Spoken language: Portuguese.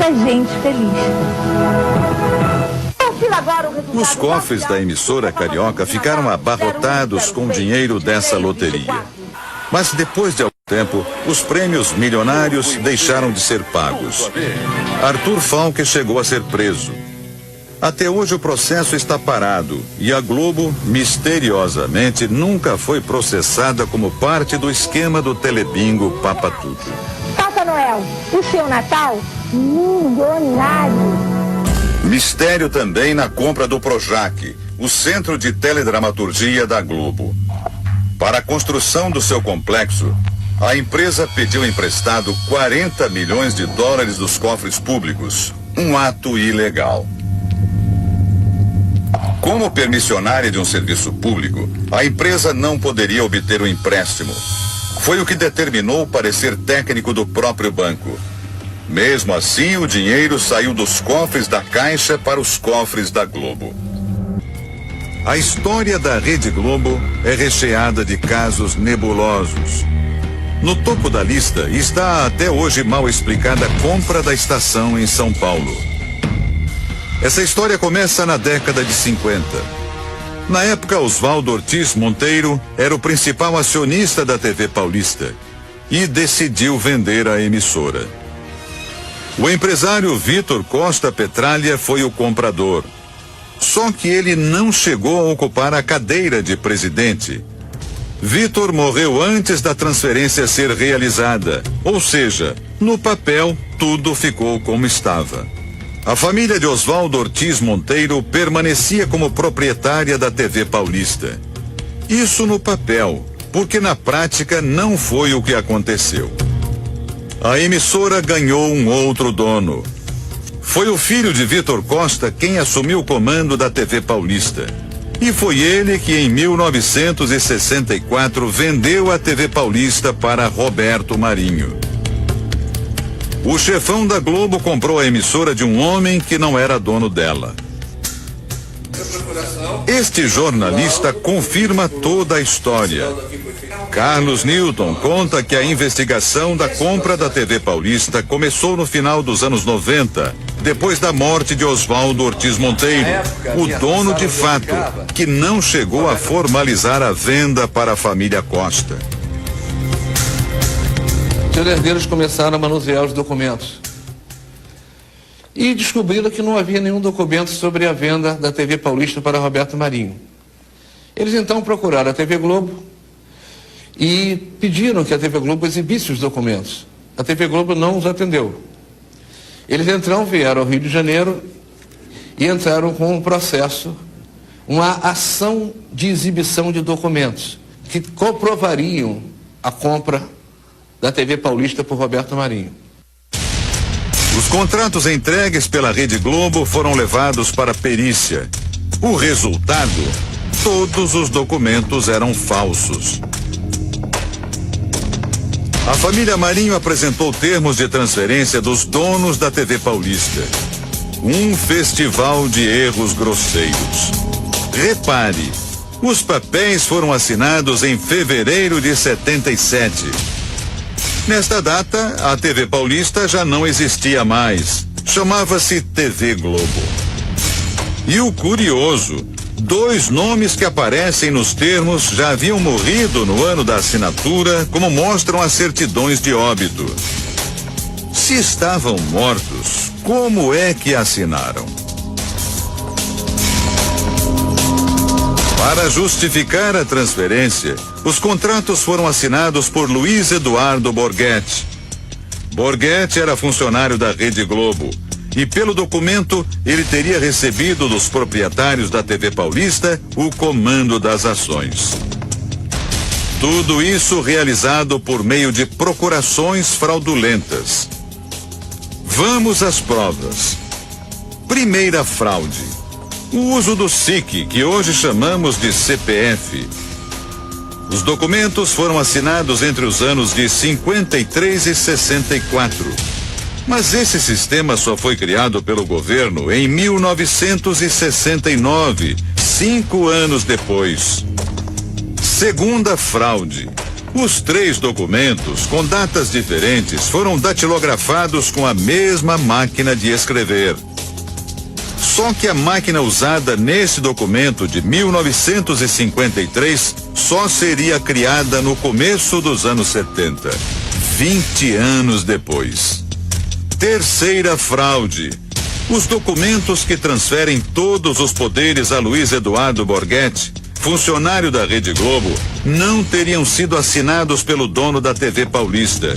muita gente feliz. Os cofres da emissora carioca ficaram abarrotados com o dinheiro dessa loteria. Mas depois de algum tempo, os prêmios milionários deixaram de ser pagos. Arthur Falck chegou a ser preso. Até hoje o processo está parado e a Globo, misteriosamente, nunca foi processada como parte do esquema do Telebingo Papa Tudo. Papai Noel, o seu Natal, milionário. Mistério também na compra do Projac, o centro de teledramaturgia da Globo. Para a construção do seu complexo, a empresa pediu emprestado 40 milhões de dólares dos cofres públicos, um ato ilegal. Como permissionária de um serviço público, a empresa não poderia obter o empréstimo. Foi o que determinou o parecer técnico do próprio banco. Mesmo assim, o dinheiro saiu dos cofres da Caixa para os cofres da Globo. A história da Rede Globo é recheada de casos nebulosos. No topo da lista está a até hoje mal explicada compra da estação em São Paulo. Essa história começa na década de 50. Na época, Oswaldo Ortiz Monteiro era o principal acionista da TV Paulista e decidiu vender a emissora. O empresário Vitor Costa Petralha foi o comprador. Só que ele não chegou a ocupar a cadeira de presidente. Vitor morreu antes da transferência ser realizada, ou seja, no papel tudo ficou como estava. A família de Oswaldo Ortiz Monteiro permanecia como proprietária da TV Paulista. Isso no papel, porque na prática não foi o que aconteceu. A emissora ganhou um outro dono. Foi o filho de Vitor Costa quem assumiu o comando da TV Paulista. E foi ele que em 1964 vendeu a TV Paulista para Roberto Marinho. O chefão da Globo comprou a emissora de um homem que não era dono dela. Este jornalista confirma toda a história. Carlos Newton conta que a investigação da compra da TV Paulista começou no final dos anos 90, depois da morte de Oswaldo Ortiz Monteiro, o dono de fato, que não chegou a formalizar a venda para a família Costa. Os herdeiros começaram a manusear os documentos e descobriram que não havia nenhum documento sobre a venda da TV Paulista para Roberto Marinho. Eles então procuraram a TV Globo e pediram que a TV Globo exibisse os documentos. A TV Globo não os atendeu. Eles então vieram ao Rio de Janeiro e entraram com um processo, uma ação de exibição de documentos que comprovariam a compra da TV Paulista por Roberto Marinho. Os contratos entregues pela Rede Globo foram levados para perícia. O resultado? Todos os documentos eram falsos. A família Marinho apresentou termos de transferência dos donos da TV Paulista. Um festival de erros grosseiros. Repare, os papéis foram assinados em fevereiro de 77. Nesta data, a TV Paulista já não existia mais. Chamava-se TV Globo. E o curioso, 2 nomes que aparecem nos termos já haviam morrido no ano da assinatura, como mostram as certidões de óbito. Se estavam mortos, como é que assinaram? Para justificar a transferência, os contratos foram assinados por Luiz Eduardo Borghetti. Borghetti era funcionário da Rede Globo e, pelo documento, ele teria recebido dos proprietários da TV Paulista o comando das ações. Tudo isso realizado por meio de procurações fraudulentas. Vamos às provas. Primeira fraude. O uso do SIC, que hoje chamamos de CPF. Os documentos foram assinados entre os anos de 53 e 64. Mas esse sistema só foi criado pelo governo em 1969, 5 anos depois. Segunda fraude. Os 3 documentos, com datas diferentes, foram datilografados com a mesma máquina de escrever. Só que a máquina usada nesse documento de 1953 só seria criada no começo dos anos 70, 20 anos depois. Terceira fraude. Os documentos que transferem todos os poderes a Luiz Eduardo Borghetti, funcionário da Rede Globo, não teriam sido assinados pelo dono da TV Paulista.